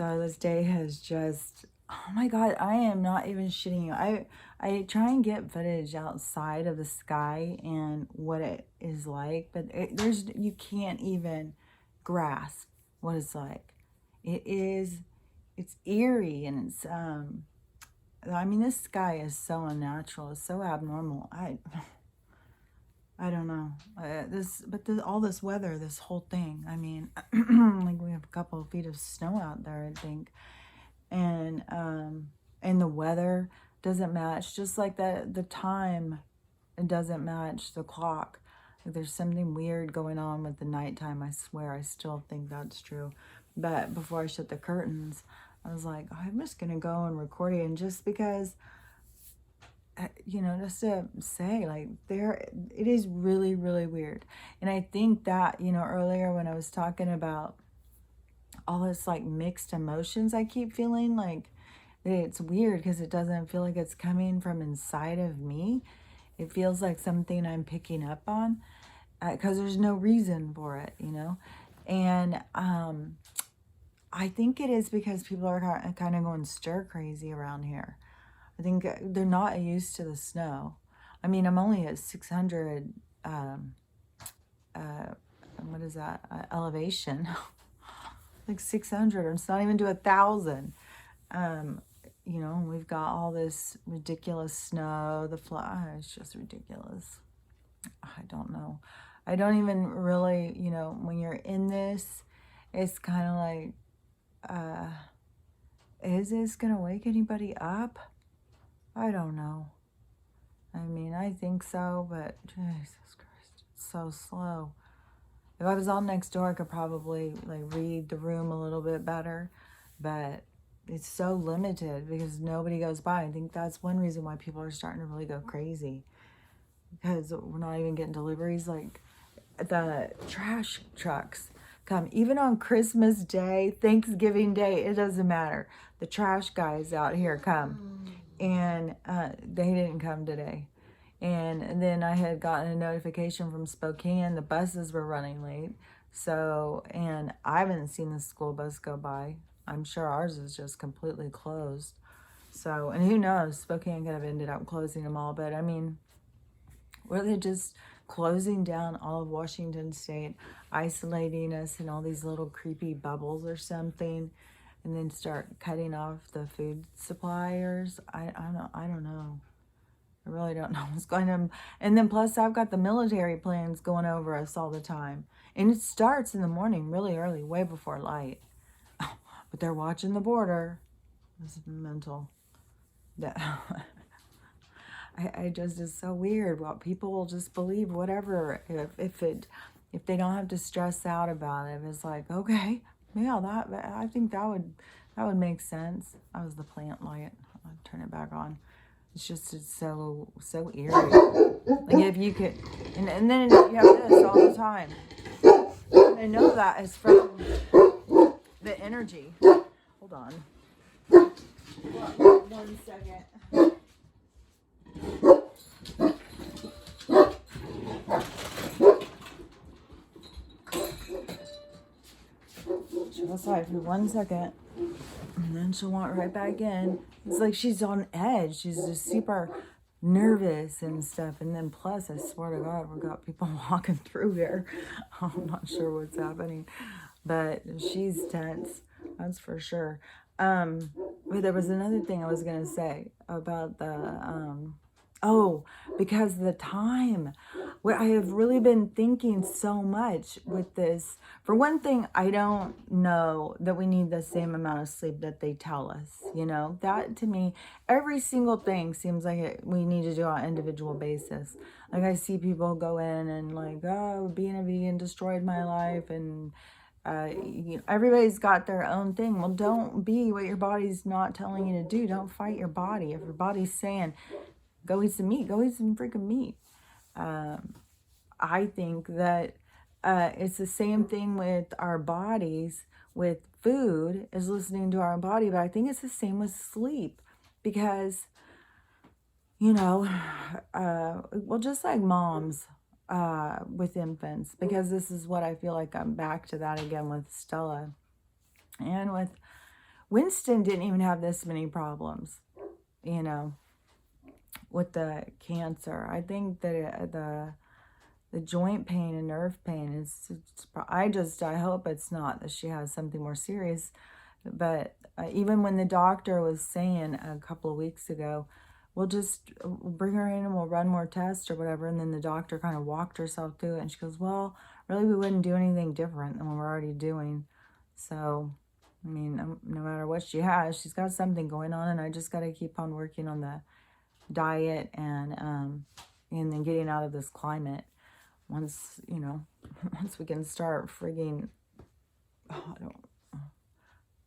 So this day has just, oh my God, I am not even shitting you. I try and get footage outside of the sky and what it is like, but you can't even grasp what it's like. It's eerie, and I mean, this sky is so unnatural. It's so abnormal. I don't know. All this weather, this whole thing. I mean, like we have a couple of feet of snow out there, I think, and the weather doesn't match. Just like the time, it doesn't match the clock. Like there's something weird going on with the nighttime. I swear, I still think that's true. But before I shut the curtains, I was like, I'm just gonna go and record it, and just because, just to say, like, it is really, really weird. And I think that, earlier when I was talking about all this like mixed emotions I keep feeling, like, it's weird because it doesn't feel like it's coming from inside of me. It feels like something I'm picking up on because there's no reason for it, And I think it is because people are kind of going stir crazy around here. I think they're not used to the snow. I mean, I'm only at 600, what is that, elevation? Like 600, it's not even to 1,000. We've got all this ridiculous snow, it's just ridiculous. I don't know. I don't even really, when you're in this, it's kind of like, is this going to wake anybody up? I don't know. I mean, I think so, but Jesus Christ, it's so slow. If I was all next door, I could probably like read the room a little bit better, but it's so limited because nobody goes by. I think that's one reason why people are starting to really go crazy, because we're not even getting deliveries. Like the trash trucks come even on Christmas Day, Thanksgiving Day, it doesn't matter. The trash guys out here come, and they didn't come today. And then I had gotten a notification from Spokane, the buses were running late. So, and I haven't seen the school bus go by. I'm sure ours is just completely closed. So, and who knows, Spokane could have ended up closing them all. But I mean, were they just closing down all of Washington State, isolating us in all these little creepy bubbles or something, and then start cutting off the food suppliers? I don't know. I really don't know what's going on. And then plus I've got the military planes going over us all the time. And it starts in the morning really early, way before light. But they're watching the border. This is mental. I just, it's so weird. Well, people will just believe whatever if they don't have to stress out about it. It's like, okay, yeah, I think that would make sense. That was the plant light. I'll turn it back on. It's so eerie. Like if you could, and then you have this all the time. I know that is from the energy. Hold on. 1 second. She'll go outside for 1 second, and then she'll want right back in. It's like she's on edge. She's just super nervous and stuff. And then plus, I swear to God, we've got people walking through here. I'm not sure what's happening, but she's tense. That's for sure. But there was another thing I was going to say about because the time. What I have really been thinking so much with this. For one thing, I don't know that we need the same amount of sleep that they tell us. That to me, every single thing seems like we need to do on an individual basis. Like I see people go in and like, oh, being a vegan destroyed my life, and everybody's got their own thing. Well, don't be what your body's not telling you to do. Don't fight your body. If your body's saying, go eat some meat, go eat some freaking meat. I think that it's the same thing with our bodies, with food, is listening to our body. But I think it's the same with sleep, because, just like moms with infants, because this is what I feel like I'm back to that again with Stella and Winston didn't even have this many problems, you know, with the cancer. I think that the joint pain and nerve pain is, I hope it's not that she has something more serious. But even when the doctor was saying a couple of weeks ago, we'll just bring her in and we'll run more tests or whatever. And then the doctor kind of walked herself through it. And she goes, well, really, we wouldn't do anything different than what we're already doing. So, I mean, no matter what she has, she's got something going on. And I just got to keep on working on the diet and then getting out of this climate. Once, you know, once we can start frigging,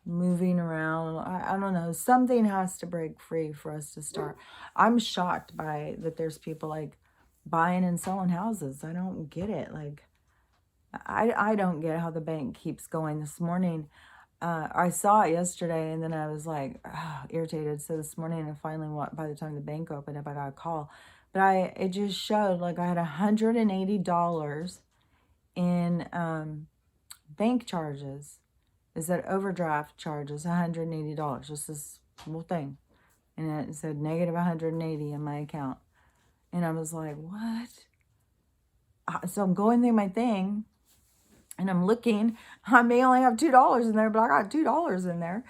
moving around, I don't know, something has to break free for us to start. I'm shocked by that there's people like buying and selling houses. I don't get it. Like, I don't get how the bank keeps going. This morning, I saw it yesterday, and then I was like, irritated. So this morning, I finally, by the time the bank opened up, I got a call. But it just showed, like, I had $180 in bank charges. Is that overdraft charges, $180, just this whole thing. And it said negative 180 in my account. And I was like, what? So I'm going through my thing, and I'm looking. I may only have $2 in there, but I got $2 in there.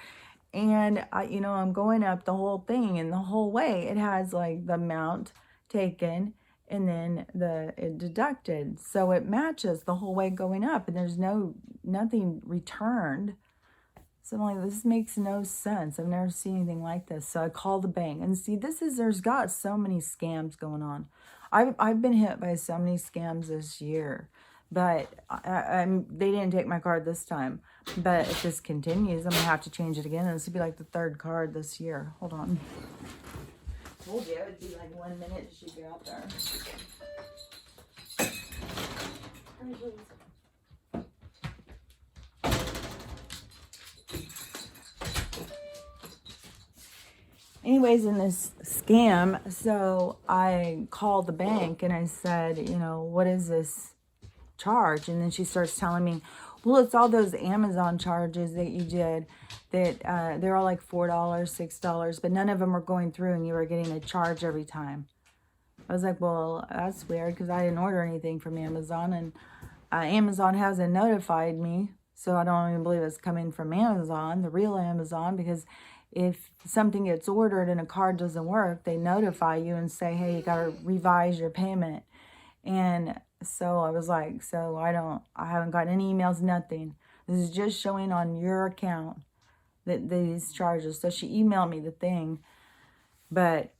And I'm going up the whole thing, and the whole way it has like the amount taken and then it deducted. So it matches the whole way going up, and there's nothing returned. So I'm like, this makes no sense. I've never seen anything like this. So I called the bank, and see, there's got so many scams going on. I've been hit by so many scams this year, but they didn't take my card this time. But if this continues, I'm gonna have to change it again, and this will be like the third card this year. Hold on. I told you it would be like 1 minute she get out there. Anyways, in this scam, so I called the bank and I said, what is this charge? And then she starts telling me, well, it's all those Amazon charges that you did that they're all like $4, $6, but none of them were going through, and you were getting a charge every time. I was like, well, that's weird, because I didn't order anything from Amazon, and Amazon hasn't notified me, so I don't even believe it's coming from Amazon, the real Amazon, because if something gets ordered and a card doesn't work, they notify you and say, hey, you got to revise your payment. And so I was like, I haven't gotten any emails, nothing. This is just showing on your account that these charges. So she emailed me the thing. But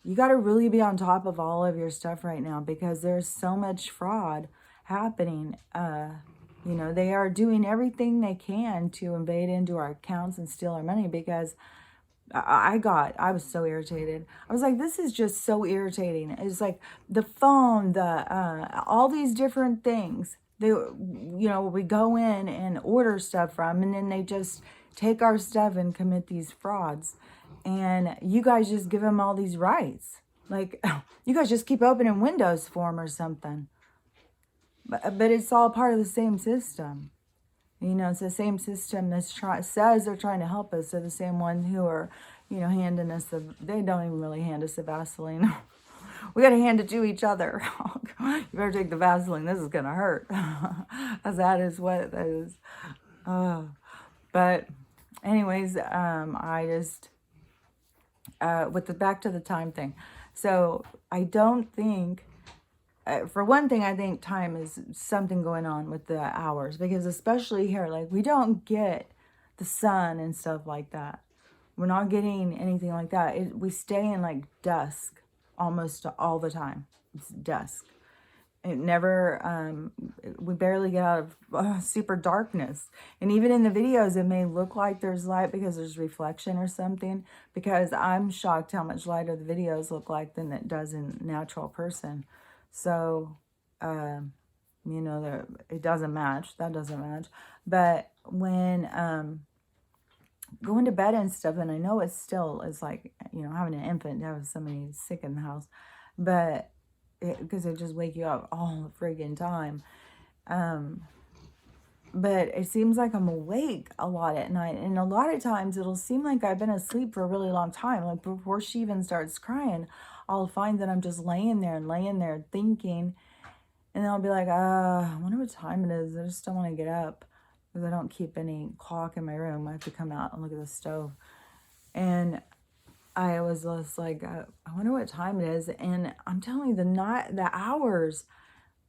you got to really be on top of all of your stuff right now, because there's so much fraud happening. They are doing everything they can to invade into our accounts and steal our money, because I was so irritated. I was like, this is just so irritating. It's like the phone, all these different things. We go in and order stuff from, and then they just take our stuff and commit these frauds. And you guys just give them all these rights. Like, you guys just keep opening windows for them or something. But it's all part of the same system. It's the same system that says they're trying to help us. They're the same ones who are, handing us they don't even really hand us the Vaseline. We got to hand it to each other. You better take the Vaseline. This is going to hurt. As that is what that is. But anyways, I just, back to the time thing. So I don't think, for one thing, I think time is something going on with the hours, because especially here, like, we don't get the sun and stuff like that. We're not getting anything like that. We stay in like dusk almost all the time. It's dusk. It never, we barely get out of super darkness. And even in the videos, it may look like there's light because there's reflection or something, because I'm shocked how much lighter the videos look like than it does in natural person. So, it doesn't match. That doesn't match. But when going to bed and stuff, and I know it still is like, having an infant, to have somebody sick in the house. But because it just wake you up all the friggin' time. but it seems like I'm awake a lot at night. And a lot of times it'll seem like I've been asleep for a really long time. Like before she even starts crying, I'll find that I'm just laying there and laying there thinking. And then I'll be like, I wonder what time it is. I just don't want to get up because I don't keep any clock in my room. I have to come out and look at the stove. And I was just like, I wonder what time it is. And I'm telling you, the hours,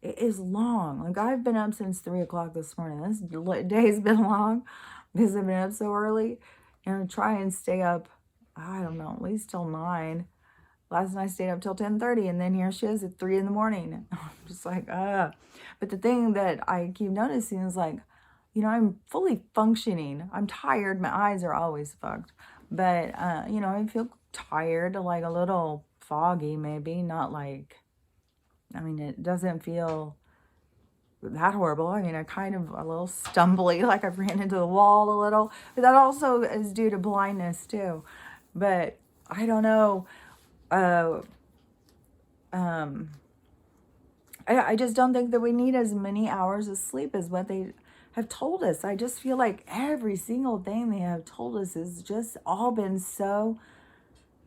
it is long. Like I've been up since 3 o'clock this morning. This day's been long because I've been up so early. And I try and stay up, I don't know, at least till 9. Last night I stayed up till 10:30, and then here she is at 3 in the morning. I'm just like, But the thing that I keep noticing is like, I'm fully functioning. I'm tired. My eyes are always fucked. But, I feel tired, like a little foggy maybe. Not like, it doesn't feel that horrible. I kind of a little stumbly, like I've ran into the wall a little. But that also is due to blindness too. But I don't know. I just don't think that we need as many hours of sleep as what they have told us. I just feel like every single thing they have told us has just all been so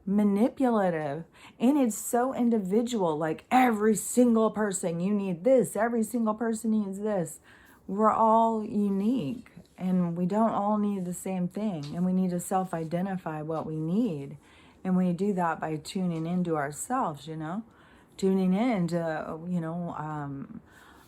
manipulative, and it's so individual. Like every single person, you need this, every single person needs this. We're all unique, and we don't all need the same thing, and we need to self-identify what we need, and we do that by tuning into ourselves, tuning in to,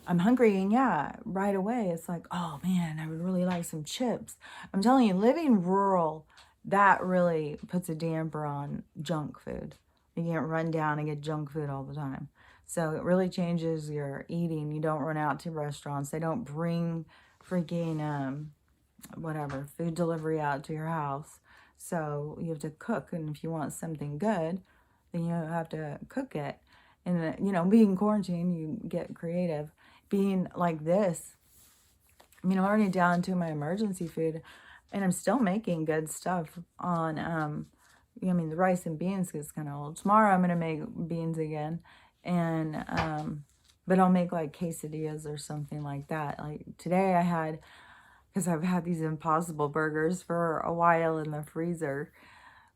I'm hungry, and yeah, right away it's like, oh man, I would really like some chips. I'm telling you, living rural, that really puts a damper on junk food. You can't run down and get junk food all the time. So it really changes your eating. You don't run out to restaurants. They don't bring freaking whatever food delivery out to your house. So you have to cook, and if you want something good, then you have to cook it. And being quarantined, you get creative. Being like this, I'm already down to my emergency food, and I'm still making good stuff on, the rice and beans is kind of old. Tomorrow I'm going to make beans again, and, but I'll make like quesadillas or something like that. Like today I had, because I've had these Impossible burgers for a while in the freezer,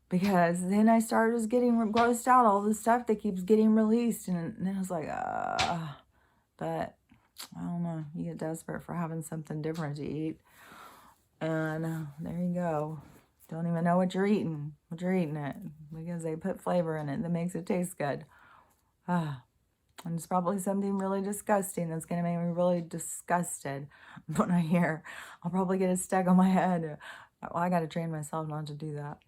because then I started just getting grossed out, all the stuff that keeps getting released, and then I was like, but I don't know, you get desperate for having something different to eat. And there you go. Don't even know what you're eating it, because they put flavor in it that makes it taste good. And it's probably something really disgusting that's going to make me really disgusted when I hear. I'll probably get it stuck on my head. Well, I got to train myself not to do that,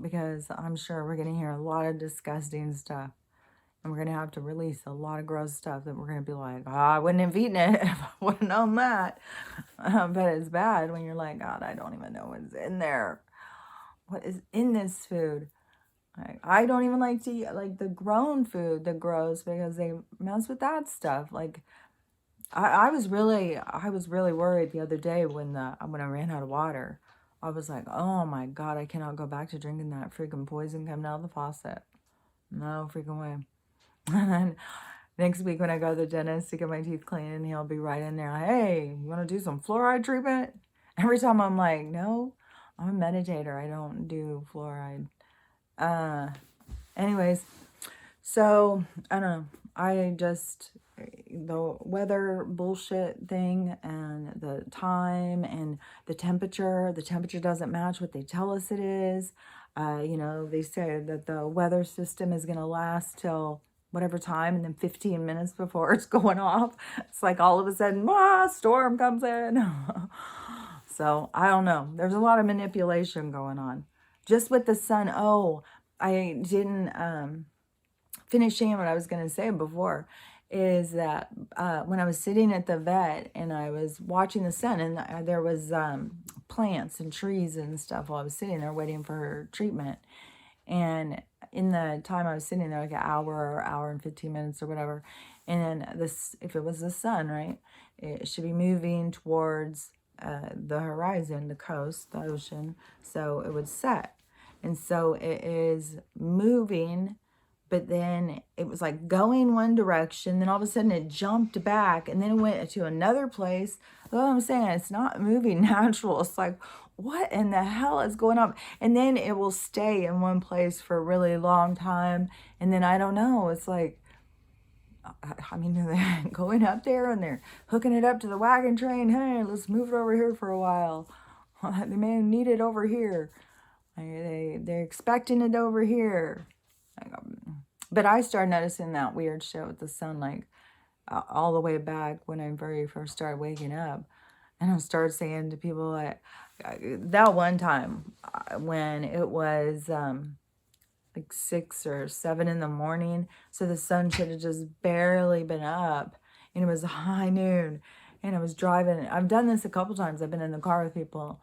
because I'm sure we're going to hear a lot of disgusting stuff. And we're going to have to release a lot of gross stuff that we're going to be like, I wouldn't have eaten it if I would have known that. But it's bad when you're like, God, I don't even know what's in there. What is in this food? I don't even like to eat like the grown food that grows, because they mess with that stuff. Like I was really worried the other day when I ran out of water. I was like, oh my God, I cannot go back to drinking that freaking poison coming out of the faucet. No freaking way. And then next week when I go to the dentist to get my teeth cleaned, and he'll be right in there, like, hey, you want to do some fluoride treatment? Every time I'm like, no, I'm a meditator. I don't do fluoride. Anyways, so I don't know. I just, the weather bullshit thing, and the time and the temperature doesn't match what they tell us it is. They say that the weather system is going to last till whatever time, and then 15 minutes before it's going off, it's like all of a sudden, storm comes in. So I don't know. There's a lot of manipulation going on. Just with the sun. Oh, I didn't finish saying what I was going to say before, is that when I was sitting at the vet and I was watching the sun, and there was plants and trees and stuff while I was sitting there waiting for her treatment. And in the time I was sitting there, like an hour or hour and 15 minutes or whatever, and then if it was the sun, right, it should be moving towards the horizon, the coast, the ocean, so it would set. And so it is moving but then it was like going one direction, then all of a sudden it jumped back, and then it went to another place. That's what I'm saying. It's not moving natural. It's like, what in the hell is going on? And then it will stay in one place for a really long time. And then I don't know. It's like, I mean, they're going up there and they're hooking it up to the wagon train. Hey, let's move it over here for a while. They may need it over here. They're expecting it over here. But I started noticing that weird shit with the sun, like all the way back when I very first started waking up. And I started saying to people, like, that one time when it was like 6 or 7 in the morning, so the sun should have just barely been up, and it was high noon, and I was driving. I've done this a couple times. I've been in the car with people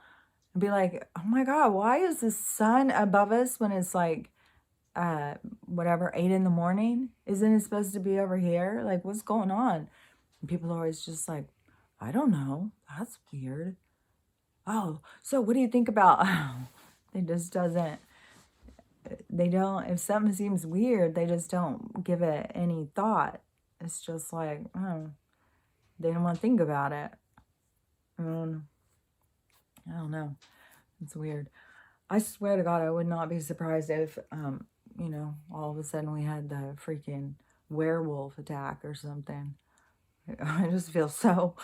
and be like, oh my God, why is the sun above us when it's like whatever, 8 in the morning? Isn't it supposed to be over here? Like, what's going on? And people are always just like, I don't know. That's weird. Oh, so what do you think about? It just doesn't. They don't. If something seems weird, they just don't give it any thought. It's just like, oh, they don't want to think about it. I don't know. It's weird. I swear to God, I would not be surprised if, all of a sudden we had the freaking werewolf attack or something. I just feel so.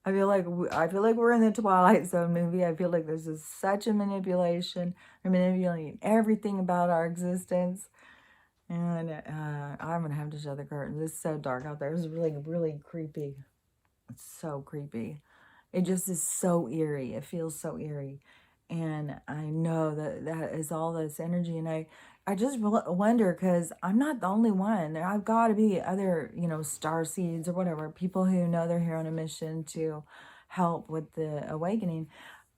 I feel like we're in the Twilight Zone movie. I feel like this is such a manipulation. They're manipulating everything about our existence. And I'm going to have to shut the curtains. It's so dark out there. It's really, really creepy. It's so creepy. It just is so eerie. It feels so eerie. And I know that is all this energy. And I just wonder, because I'm not the only one. I've got to be other, star seeds or whatever, people who know they're here on a mission to help with the awakening.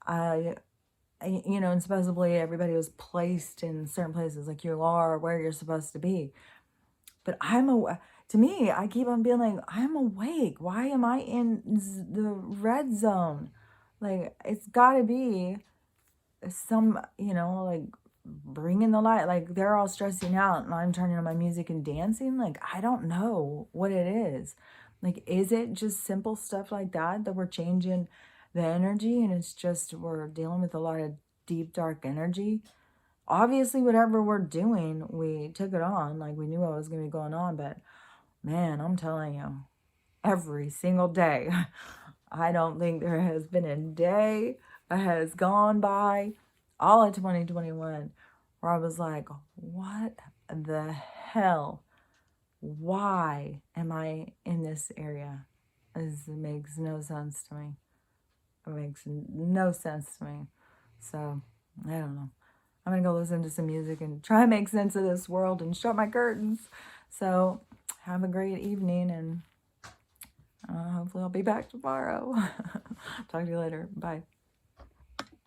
And supposedly everybody was placed in certain places, like you are where you're supposed to be. But to me, I keep on being like, I'm awake. Why am I in the red zone? Like, it's got to be some, like bringing the light. Like, they're all stressing out and I'm turning on my music and dancing. Like, I don't know what it is. Like, is it just simple stuff like that we're changing the energy, and it's just we're dealing with a lot of deep, dark energy? Obviously, whatever we're doing, we took it on. Like, we knew what was going to be going on. But, man, I'm telling you, every single day, I don't think there has been a day that has gone by, all of 2021, where I was like, what the hell? Why am I in this area? It makes no sense to me. It makes no sense to me. So, I don't know. I'm going to go listen to some music and try to make sense of this world and shut my curtains. So, have a great evening, and hopefully I'll be back tomorrow. Talk to you later. Bye.